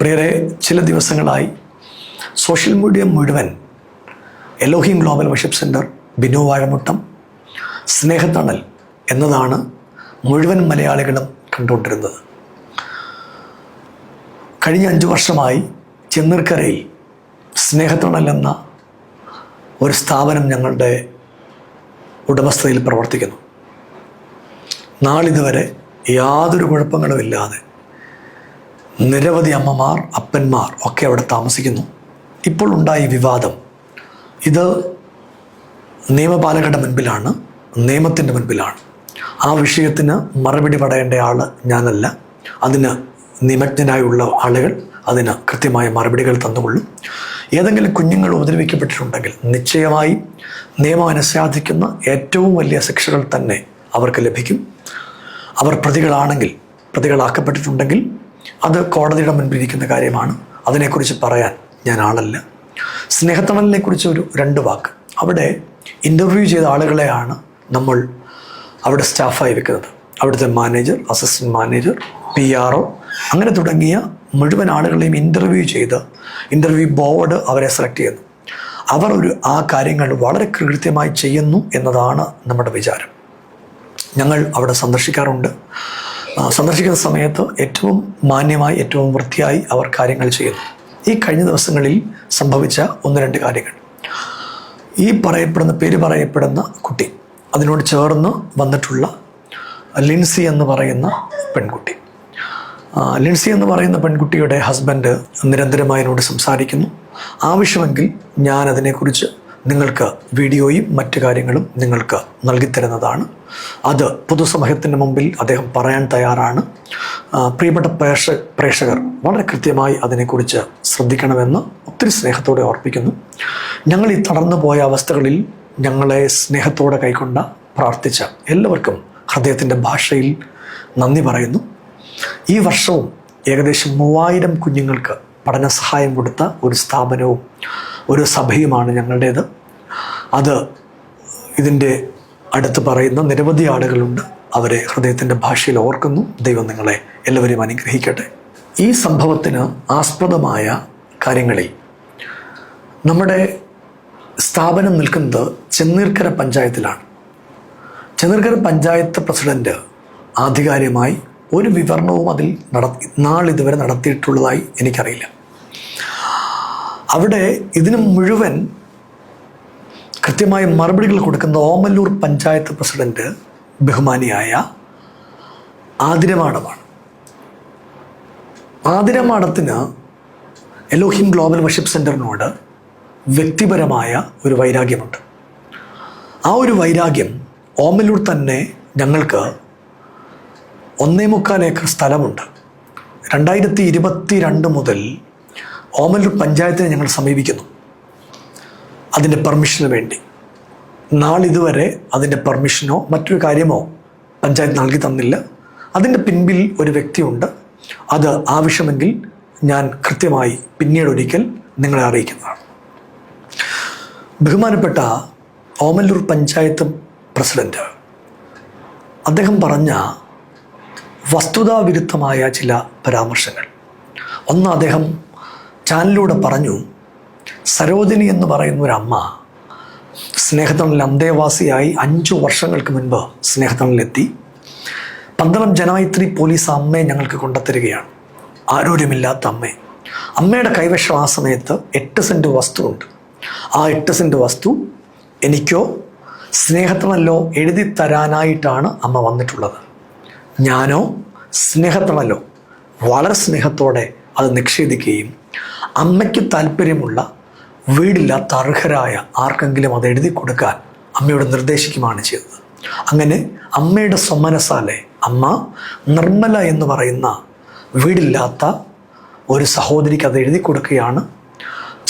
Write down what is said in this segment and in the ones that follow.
പ്രിയരെ, ചില ദിവസങ്ങളായി സോഷ്യൽ മീഡിയ മുഴുവൻ Elohim global worship center, Binu Vazhamuttam, സ്നേഹത്തണൽ എന്നതാണ് മുഴുവൻ മലയാളികളും കണ്ടുകൊണ്ടിരുന്നത്. കഴിഞ്ഞ 5 വർഷമായി ചെന്നീർക്കരയിൽ സ്നേഹത്തണൽ എന്ന ഒരു സ്ഥാപനം ഞങ്ങളുടെ ഉടമസ്ഥതയിൽ പ്രവർത്തിക്കുന്നു. നാളിതുവരെ യാതൊരു കുഴപ്പങ്ങളുമില്ലാതെ നിരവധി അമ്മമാർ, അപ്പന്മാർ ഒക്കെ അവിടെ താമസിക്കുന്നു. ഇപ്പോൾ ഉണ്ടായ വിവാദം, ഇത് നിയമപാലകരുടെ മുൻപിലാണ്, നിയമത്തിൻ്റെ മുൻപിലാണ്. ആ വിഷയത്തിന് മറുപടി പറയേണ്ട ആൾ ഞാനല്ല. അതിന് നിമഗ്നരായുള്ള ആളുകൾ അതിന് കൃത്യമായ മറുപടികൾ തന്നുകൊള്ളും. ഏതെങ്കിലും കുഞ്ഞുങ്ങൾ ഉപദ്രവിക്കപ്പെട്ടിട്ടുണ്ടെങ്കിൽ നിശ്ചയമായും നിയമം അനുശാസിക്കുന്ന ഏറ്റവും വലിയ ശിക്ഷകൾ തന്നെ അവർക്ക് ലഭിക്കും. അവർ പ്രതികളാണെങ്കിൽ, പ്രതികളാക്കപ്പെട്ടിട്ടുണ്ടെങ്കിൽ അത് കോടതിയുടെ മുൻപിലിരിക്കുന്ന കാര്യമാണ്. അതിനെക്കുറിച്ച് പറയാൻ ഞാൻ ആളല്ല. സ്നേഹത്തണലിനെ കുറിച്ച് ഒരു 2 വാക്ക്. അവിടെ ഇൻ്റർവ്യൂ ചെയ്ത ആളുകളെയാണ് നമ്മൾ അവിടെ സ്റ്റാഫായി വെക്കുന്നത്. അവിടുത്തെ മാനേജർ, അസിസ്റ്റൻറ്റ് മാനേജർ, PRO അങ്ങനെ തുടങ്ങിയ മുഴുവൻ ആളുകളെയും ഇൻ്റർവ്യൂ ചെയ്ത് ഇൻ്റർവ്യൂ ബോർഡ് അവരെ സെലക്ട് ചെയ്യുന്നു. അവർ ആ കാര്യങ്ങൾ വളരെ കൃത്യമായി ചെയ്യുന്നു എന്നതാണ് നമ്മുടെ വിചാരം. ഞങ്ങൾ അവിടെ സന്ദർശിക്കാറുണ്ട്. സന്ദർശിക്കുന്ന സമയത്ത് ഏറ്റവും മാന്യമായി, ഏറ്റവും വൃത്തിയായി അവർ കാര്യങ്ങൾ ചെയ്യുന്നു. ഈ കഴിഞ്ഞ ദിവസങ്ങളിൽ സംഭവിച്ച 1-2 കാര്യങ്ങൾ, ഈ പേര് പറയപ്പെടുന്ന കുട്ടി, അതിനോട് ചേർന്ന് വന്നിട്ടുള്ള ലിൻസി എന്ന് പറയുന്ന പെൺകുട്ടി, ലിൻസി എന്ന് പറയുന്ന പെൺകുട്ടിയുടെ ഹസ്ബൻഡ് നിരന്തരമായി എന്നോട് സംസാരിക്കുന്നു. ആവശ്യമെങ്കിൽ ഞാൻ അതിനെക്കുറിച്ച് നിങ്ങൾക്ക് വീഡിയോയും മറ്റു കാര്യങ്ങളും നിങ്ങൾക്ക് നൽകിത്തരുന്നതാണ്. അത് പൊതുസമൂഹത്തിൻ്റെ മുമ്പിൽ അദ്ദേഹം പറയാൻ തയ്യാറാണ്. പ്രിയപ്പെട്ട പ്രേക്ഷകർ വളരെ കൃത്യമായി അതിനെക്കുറിച്ച് ശ്രദ്ധിക്കണമെന്ന് ഒത്തിരി സ്നേഹത്തോടെ ഓർപ്പിക്കുന്നു. ഞങ്ങൾ ഈ തളർന്നു പോയ അവസ്ഥകളിൽ ഞങ്ങളെ സ്നേഹത്തോടെ കൈക്കൊണ്ട, പ്രാർത്ഥിച്ച എല്ലാവർക്കും ഹൃദയത്തിൻ്റെ ഭാഷയിൽ നന്ദി പറയുന്നു. ഈ വർഷവും ഏകദേശം 3000 കുഞ്ഞുങ്ങൾക്ക് പഠന സഹായം കൊടുത്ത ഒരു സ്ഥാപനവും ഒരു സഭയുമാണ് ഞങ്ങളുടേത്. അത് ഇതിൻ്റെ അടുത്ത് പറയുന്ന നിരവധി ആളുകളുണ്ട്. അവരെ ഹൃദയത്തിൻ്റെ ഭാഷയിൽ ഓർക്കുന്നു. ദൈവം നിങ്ങളെ എല്ലാവരെയും അനുഗ്രഹിക്കട്ടെ. ഈ സംഭവത്തിന് ആസ്പദമായ കാര്യങ്ങളിൽ നമ്മുടെ സ്ഥാപനം നിൽക്കുന്നത് ചെന്നീർക്കര പഞ്ചായത്തിലാണ്. ചെന്നീർക്കര പഞ്ചായത്ത് പ്രസിഡന്റ് ആധികാരികമായി ഒരു വിവരണവും അതിൽ നാളിതുവരെ നടത്തിയിട്ടുള്ളതായി എനിക്കറിയില്ല. അവിടെ ഇതിന് മുഴുവൻ കൃത്യമായ മറുപടികൾ കൊടുക്കുന്ന ഓമല്ലൂർ പഞ്ചായത്ത് പ്രസിഡന്റ് ബഹുമാനിയായ ആതിരമാടമാണ്. ആതിരമാടത്തിന് എലോഹിം ഗ്ലോബൽ വർഷിപ്പ് സെൻറ്ററിനോട് വ്യക്തിപരമായ ഒരു വൈരാഗ്യമുണ്ട്. ആ ഒരു വൈരാഗ്യം, ഓമല്ലൂർ തന്നെ ഞങ്ങൾക്ക് 1.25 ഏക്കർ സ്ഥലമുണ്ട്. 2022 മുതൽ ഓമല്ലൂർ പഞ്ചായത്തിനെ ഞങ്ങൾ സമീപിക്കുന്നു അതിൻ്റെ പെർമിഷന് വേണ്ടി. നാളിതുവരെ അതിൻ്റെ പെർമിഷനോ മറ്റൊരു കാര്യമോ പഞ്ചായത്ത് നൽകി തന്നില്ല. അതിൻ്റെ പിൻപിൽ ഒരു വ്യക്തിയുണ്ട്. അത് ആവശ്യമെങ്കിൽ ഞാൻ കൃത്യമായി പിന്നീട് ഒരിക്കൽ നിങ്ങളെ അറിയിക്കുന്നതാണ്. ബഹുമാനപ്പെട്ട ഓമല്ലൂർ പഞ്ചായത്ത് പ്രസിഡന്റ് അദ്ദേഹം പറഞ്ഞ വസ്തുതാവിരുദ്ധമായ ചില പരാമർശങ്ങൾ. ഒന്ന്, അദ്ദേഹം ചാനലിലൂടെ പറഞ്ഞു, സരോജിനി എന്ന് പറയുന്ന ഒരമ്മ സ്നേഹത്തണലിൽ അന്തേവാസിയായി 5 വർഷങ്ങൾക്ക് മുൻപ് സ്നേഹത്തണലിലെത്തി. 12 ജനമൈത്രി പോലീസ് അമ്മയെ ഞങ്ങൾക്ക് കൊണ്ടുത്തരികയാണ്. ആരോഗ്യമില്ലാത്ത അമ്മയുടെ കൈവശം ആ സമയത്ത് 8 സെൻറ്റ് വസ്തുവുണ്ട്. ആ 8 സെൻറ്റ് വസ്തു എനിക്കോ സ്നേഹത്തണലോ എഴുതി തരാനായിട്ടാണ് അമ്മ വന്നിട്ടുള്ളത്. ഞാനോ സ്നേഹത്തണലോ വളരെ സ്നേഹത്തോടെ അത് നിഷേധിക്കുകയും അമ്മയ്ക്ക് താല്പര്യമുള്ള വീടില്ലാത്ത അർഹരായ ആർക്കെങ്കിലും അത് എഴുതി കൊടുക്കാൻ അമ്മയോട് നിർദ്ദേശിക്കുകയാണ് ചെയ്തത്. അങ്ങനെ അമ്മയുടെ സ്വമനസാലെ അമ്മ നിർമ്മല എന്ന് പറയുന്ന വീടില്ലാത്ത ഒരു സഹോദരിക്ക് അത് എഴുതി കൊടുക്കുകയാണ്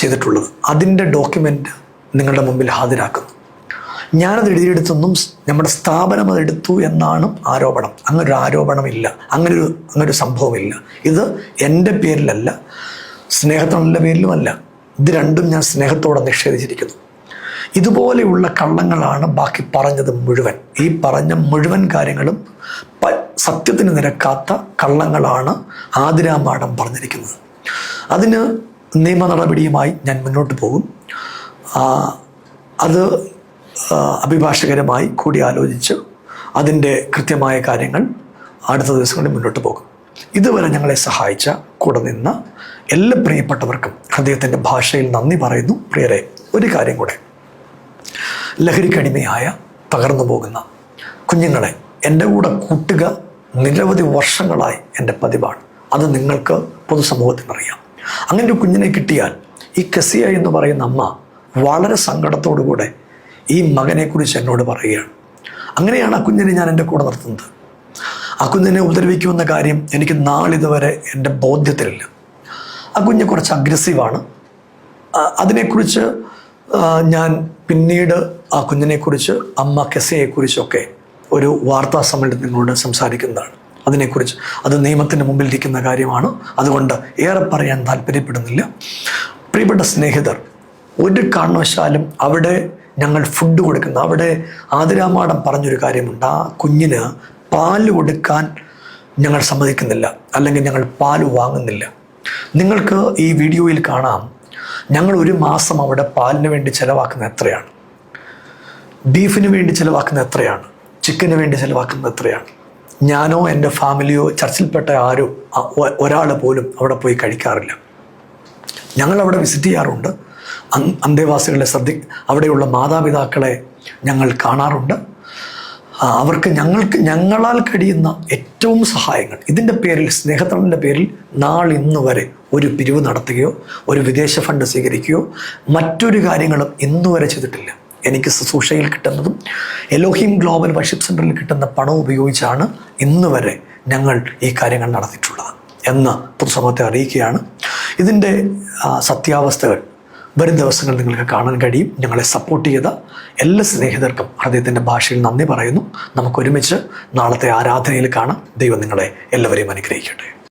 ചെയ്തിട്ടുള്ളത്. അതിൻ്റെ ഡോക്യുമെൻ്റ് നിങ്ങളുടെ മുമ്പിൽ ഹാജരാക്കുന്നു. ഞാനത് എഴുതിയെടുത്തൊന്നും നമ്മുടെ സ്ഥാപനം അതെടുത്തു എന്നാണ് ആരോപണം. അങ്ങനൊരു ആരോപണമില്ല, അങ്ങനൊരു സംഭവമില്ല. ഇത് എൻ്റെ പേരിലല്ല, സ്നേഹത്തണലിൻ്റെ പേരിലുമല്ല. ഇത് രണ്ടും ഞാൻ സ്നേഹത്തോടെ നിഷേധിച്ചിരിക്കുന്നു. ഇതുപോലെയുള്ള കള്ളങ്ങളാണ് ബാക്കി പറഞ്ഞത് മുഴുവൻ. ഈ പറഞ്ഞ മുഴുവൻ കാര്യങ്ങളും സത്യത്തിന് നിരക്കാത്ത കള്ളങ്ങളാണ് ആതിരാ മാഡം പറഞ്ഞിരിക്കുന്നത്. അതിന് നിയമ നടപടിയുമായി ഞാൻ മുന്നോട്ട് പോകും. അത് അഭിഭാഷകരുമായി കൂടിയാലോചിച്ച് അതിൻ്റെ കൃത്യമായ കാര്യങ്ങൾ അടുത്ത ദിവസങ്ങളിൽ മുന്നോട്ട് പോകും. ഇതുവരെ ഞങ്ങളെ സഹായിച്ച കൂടെ നിന്ന എല്ലാ പ്രിയപ്പെട്ടവർക്കും ഹൃദയത്തിൻ്റെ ഭാഷയിൽ നന്ദി പറയുന്നു. പ്രിയരെ, ഒരു കാര്യം കൂടെ, ലഹരിക്കടിമയായ തകർന്നു പോകുന്ന കുഞ്ഞുങ്ങളെ എൻ്റെ കൂടെ കൂട്ടുക നിരവധി വർഷങ്ങളായി എൻ്റെ പതിവാണ്. അത് നിങ്ങൾക്ക് പൊതുസമൂഹത്തിനറിയാം. അങ്ങനെ ഒരു കുഞ്ഞിനെ കിട്ടിയാൽ ഈ കസിയ എന്ന് പറയുന്ന അമ്മ വളരെ സങ്കടത്തോടുകൂടെ ഈ മകനെക്കുറിച്ച് എന്നോട് പറയുകയാണ്. അങ്ങനെയാണ് ആ കുഞ്ഞിനെ ഞാൻ എൻ്റെ കൂടെ നിർത്തുന്നത്. ആ കുഞ്ഞിനെ ഉപദ്രവിക്കുമെന്ന കാര്യം എനിക്ക് നാളിതുവരെ എൻ്റെ ബോധ്യത്തിലില്ല. ആ കുഞ്ഞ് കുറച്ച് അഗ്രസീവാണ്. അതിനെക്കുറിച്ച് ഞാൻ പിന്നീട് ആ കുഞ്ഞിനെക്കുറിച്ച്, അമ്മ കെസയെക്കുറിച്ചൊക്കെ ഒരു വാർത്താ സമ്മേളനത്തിൽ നിങ്ങളോട് സംസാരിക്കുന്നതാണ്. അതിനെക്കുറിച്ച് അത് നിയമത്തിൻ്റെ മുമ്പിലിരിക്കുന്ന കാര്യമാണ്. അതുകൊണ്ട് ഏറെ പറയാൻ താല്പര്യപ്പെടുന്നില്ല. പ്രിയപ്പെട്ട സ്നേഹിതർ, ഒരു കാരണവശാലും അവിടെ ഞങ്ങൾ ഫുഡ് കൊടുക്കുന്ന, അവിടെ ആതിരാമാടം പറഞ്ഞൊരു കാര്യമുണ്ട്. ആ കുഞ്ഞിന് പാല് കൊടുക്കാൻ ഞങ്ങൾ സമ്മതിക്കുന്നില്ല, അല്ലെങ്കിൽ ഞങ്ങൾ പാല് വാങ്ങുന്നില്ല. നിങ്ങൾക്ക് ഈ വീഡിയോയിൽ കാണാം, ഞങ്ങൾ ഒരു മാസം അവിടെ പാലിന് വേണ്ടി ചിലവാക്കുന്ന എത്രയാണ്, ബീഫിന് വേണ്ടി ചിലവാക്കുന്ന എത്രയാണ്, ചിക്കന് വേണ്ടി ചിലവാക്കുന്നത് എത്രയാണ്. ഞാനോ എൻ്റെ ഫാമിലിയോ ചർച്ചിൽപ്പെട്ട ആരോ ഒരാൾ പോലും അവിടെ പോയി കഴിക്കാറില്ല. ഞങ്ങളവിടെ വിസിറ്റ് ചെയ്യാറുണ്ട്. അന്തേവാസികളെ അവിടെയുള്ള മാതാപിതാക്കളെ ഞങ്ങൾ കാണാറുണ്ട്. അവർക്ക് ഞങ്ങളാൽ കഴിയുന്ന ഏറ്റവും സഹായങ്ങൾ, ഇതിൻ്റെ പേരിൽ, സ്നേഹത്തിൻ്റെ പേരിൽ നാളിന്ന് വരെ ഒരു പിരിവ് നടത്തുകയോ ഒരു വിദേശ ഫണ്ട് സ്വീകരിക്കുകയോ മറ്റൊരു കാര്യങ്ങളും ഇന്നുവരെ ചെയ്തിട്ടില്ല. എനിക്ക് ശുശ്രൂഷയിൽ കിട്ടുന്നതും എലോഹിം ഗ്ലോബൽ വർഷിപ്പ് സെൻ്ററിൽ കിട്ടുന്ന പണം ഉപയോഗിച്ചാണ് ഇന്ന് വരെ ഞങ്ങൾ ഈ കാര്യങ്ങൾ നടത്തിയിട്ടുള്ളത് എന്ന് പൊതുസമൂഹത്തെ അറിയിക്കുകയാണ്. ഇതിൻ്റെ സത്യാവസ്ഥകൾ വരും ദിവസങ്ങളിൽ നിങ്ങൾക്ക് കാണാൻ കഴിയും. ഞങ്ങളെ സപ്പോർട്ട് ചെയ്ത എല്ലാ സ്നേഹിതർക്കും ഹൃദയത്തിൻ്റെ ഭാഷയിൽ നന്ദി പറയുന്നു. നമുക്കൊരുമിച്ച് നാളത്തെ ആരാധനയിൽ കാണാം. ദൈവം നിങ്ങളെ എല്ലാവരെയും അനുഗ്രഹിക്കട്ടെ.